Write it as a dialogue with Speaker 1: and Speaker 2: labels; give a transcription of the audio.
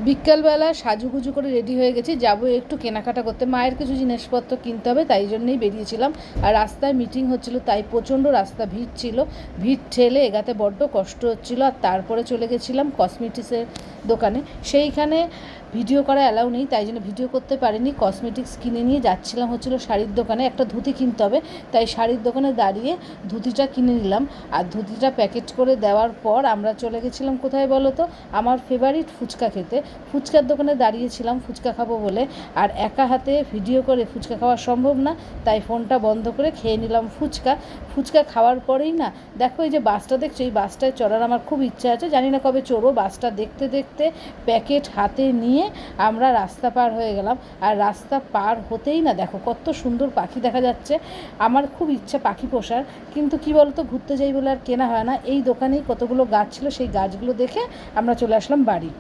Speaker 1: বিকালবেলা সাজুগুজু করে রেডি হয়ে গেছি, যাবো একটু কেনাকাটা করতে, মায়ের কিছু জিনিসপত্র কিনতে হবে, তাই জন্যই বেরিয়েছিলাম। আর রাস্তায় মিটিং হচ্ছিল, তাই প্রচণ্ড রাস্তা ভিড় ছিল, ভিড় ঠেলে এগাতে বড্ড কষ্ট হচ্ছিল। আর তারপরে চলে গেছিলাম কসমেটিক্সের দোকানে, সেইখানে ভিডিও করা অ্যালাউ নেই, তাই জন্য ভিডিও করতে পারিনি। কসমেটিক্স কিনে নিয়ে যাচ্ছিলাম হচ্ছিল শাড়ির দোকানে, একটা ধুতি কিনতে হবে, তাই শাড়ির দোকানে দাঁড়িয়ে ধুতিটা কিনে নিলাম। আর ধুতিটা প্যাকেট করে দেওয়ার পর আমরা চলে গেছিলাম কোথায় বলো তো, আমার ফেভারিট ফুচকা খেতে। ফুচকার দোকানে দাঁড়িয়েছিলাম ফুচকা খাবো বলে, আর একা হাতে ভিডিও করে ফুচকা খাওয়া সম্ভব না, তাই ফোনটা বন্ধ করে খেয়ে নিলাম ফুচকা। ফুচকা খাওয়ার পরেই না, দেখো এই যে বাসটা দেখছো, এই বাসটায় চড়ার আমার খুব ইচ্ছা আছে, জানি না কবে চড়বো। বাসটা দেখতে দেখতে প্যাকেট হাতে নিয়ে আমরা রাস্তা পার হয়ে গেলাম। আর রাস্তা পার হতেই না দেখো কত সুন্দর পাখি দেখা যাচ্ছে। আমার খুব ইচ্ছা পাখি পোষার, কিন্তু কি বলতো, ঘুরতে যাই বলে আর কেনা হয় না। এই দোকানেই কতগুলো গাছ ছিল, সেই গাছগুলো দেখে আমরা চলে আসলাম বাড়ি।